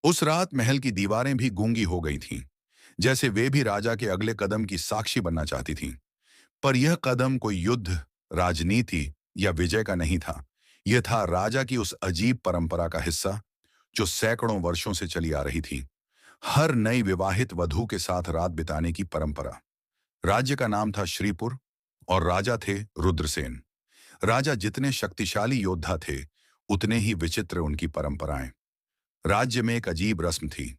उस रात महल की दीवारें भी गूंगी हो गई थीं, जैसे वे भी राजा के अगले कदम की साक्षी बनना चाहती थीं। पर यह कदम कोई युद्ध, राजनीति या विजय का नहीं था। यह था राजा की उस अजीब परंपरा का हिस्सा जो सैकड़ों वर्षों से चली आ रही थी। हर नई विवाहित वधू के साथ रात बिताने की परंपरा। राज्य का नाम था श्रीपुर और राजा थे रुद्रसेन। राजा जितने शक्तिशाली योद्धा थे, उतने ही विचित्र उनकी परंपराएं। राज्य में एक अजीब रस्म थी।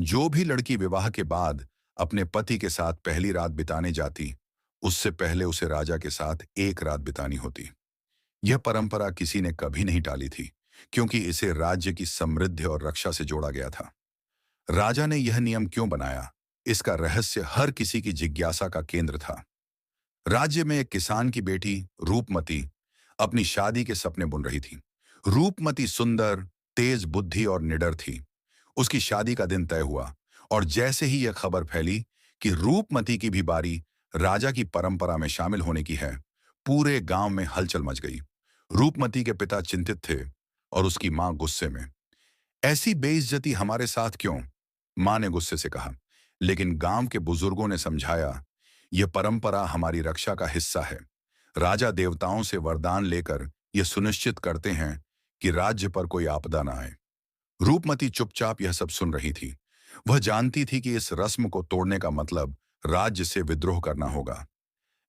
जो भी लड़की विवाह के बाद अपने पति के साथ पहली रात बिताने जाती, उससे पहले उसे राजा के साथ एक रात बितानी होती। यह परंपरा किसी ने कभी नहीं टाली थी, क्योंकि इसे राज्य की समृद्धि और रक्षा से जोड़ा गया था। राजा ने यह नियम क्यों बनाया, इसका रहस्य हर किसी की जिज्ञासा का केंद्र था। राज्य में एक किसान की बेटी रूपमती अपनी शादी के सपने बुन रही थी। रूपमती सुंदर, तेज बुद्धि और निडर थी। उसकी शादी का दिन तय हुआ और जैसे ही यह खबर फैली कि रूपमती की भी बारी राजा की परंपरा में शामिल होने की है, पूरे गांव में हलचल मच गई। रूपमती के पिता चिंतित थे और उसकी मां गुस्से में। ऐसी बेइज्जती हमारे साथ क्यों? मां ने गुस्से से कहा। लेकिन गांव के बुजुर्गों ने समझाया, यह परंपरा हमारी रक्षा का हिस्सा है। राजा देवताओं से वरदान लेकर यह सुनिश्चित करते हैं कि राज्य पर कोई आपदा ना आए। रूपमती चुपचाप यह सब सुन रही थी। वह जानती थी कि इस रस्म को तोड़ने का मतलब राज्य से विद्रोह करना होगा,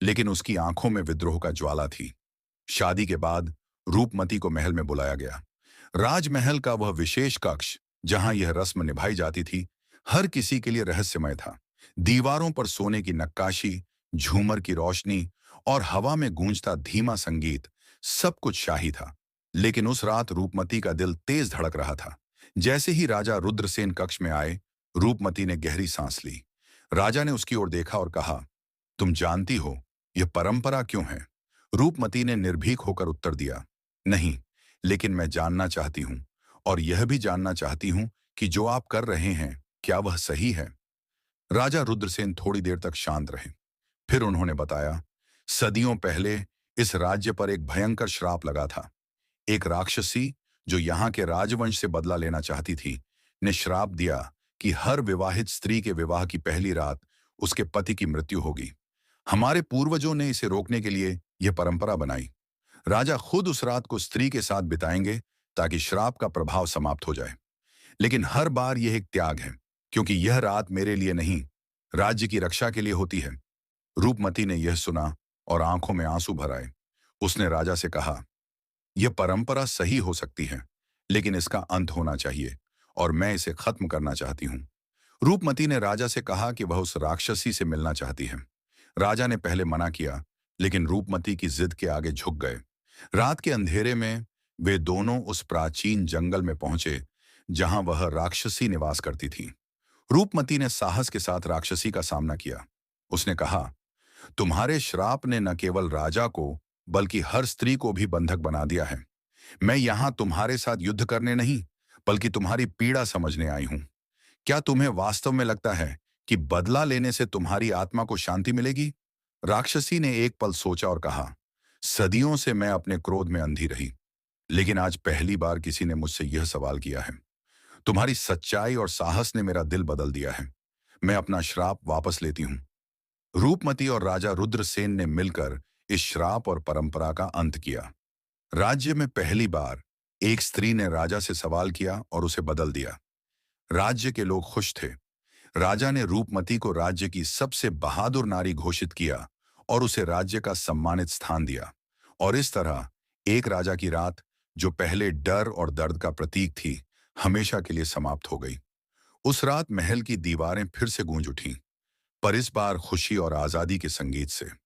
लेकिन उसकी आंखों में विद्रोह का ज्वाला थी। शादी के बाद रूपमती को महल में बुलाया गया। राजमहल का वह विशेष कक्ष जहां यह रस्म निभाई जाती थी, हर किसी के लिए रहस्यमय था। दीवारों पर सोने की नक्काशी, झूमर की रोशनी और हवा में गूंजता धीमा संगीत, सब कुछ शाही था। लेकिन उस रात रूपमती का दिल तेज धड़क रहा था। जैसे ही राजा रुद्रसेन कक्ष में आए, रूपमती ने गहरी सांस ली। राजा ने उसकी ओर देखा और कहा, तुम जानती हो यह परंपरा क्यों है? रूपमती ने निर्भीक होकर उत्तर दिया, नहीं, लेकिन मैं जानना चाहती हूं, और यह भी जानना चाहती हूं कि जो आप कर रहे हैं, क्या वह सही है? राजा रुद्रसेन थोड़ी देर तक शांत रहे। फिर उन्होंने बताया, सदियों पहले इस राज्य पर एक भयंकर श्राप लगा था। एक राक्षसी जो यहाँ के राजवंश से बदला लेना चाहती थी, ने श्राप दिया कि हर विवाहित स्त्री के विवाह की पहली रात उसके पति की मृत्यु होगी। हमारे पूर्वजों ने इसे रोकने के लिए यह परंपरा बनाई। राजा खुद उस रात को स्त्री के साथ बिताएंगे ताकि श्राप का प्रभाव समाप्त हो जाए। लेकिन हर बार यह एक त्याग है, क्योंकि यह रात मेरे लिए नहीं, राज्य की रक्षा के लिए होती है। रूपमती ने यह सुना और आंखों में आंसू भर आए। उसने राजा से कहा, यह परंपरा सही हो सकती है, लेकिन इसका अंत होना चाहिए और मैं इसे खत्म करना चाहती हूं। रूपमती ने राजा से कहा कि वह उस राक्षसी से मिलना चाहती है। राजा ने पहले मना किया, लेकिन रूपमती की जिद के आगे झुक गए। रात के अंधेरे में वे दोनों उस प्राचीन जंगल में पहुंचे जहां वह राक्षसी निवास करती थी। रूपमती ने साहस के साथ राक्षसी का सामना किया। उसने कहा, तुम्हारे श्राप ने न केवल राजा को बल्कि हर स्त्री को भी बंधक बना दिया है। मैं यहां तुम्हारे साथ युद्ध करने नहीं, बल्कि तुम्हारी पीड़ा समझने आई हूं। क्या तुम्हें वास्तव में लगता है कि बदला लेने से तुम्हारी आत्मा को शांति मिलेगी? राक्षसी ने एक पल सोचा और कहा, सदियों से मैं अपने क्रोध में अंधी रही, लेकिन आज पहली बार किसी ने मुझसे यह सवाल किया है। तुम्हारी सच्चाई और साहस ने मेरा दिल बदल दिया है। मैं अपना श्राप वापस लेती हूं। रूपमती और राजा रुद्रसेन ने मिलकर इस श्राप और परंपरा का अंत किया। राज्य में पहली बार एक स्त्री ने राजा से सवाल किया और उसे बदल दिया। राज्य के लोग खुश थे। राजा ने रूपमती को राज्य की सबसे बहादुर नारी घोषित किया और उसे राज्य का सम्मानित स्थान दिया। और इस तरह एक राजा की रात, जो पहले डर और दर्द का प्रतीक थी, हमेशा के लिए समाप्त हो गई। उस रात महल की दीवारें फिर से गूंज उठीं, पर इस बार खुशी और आजादी के संगीत से।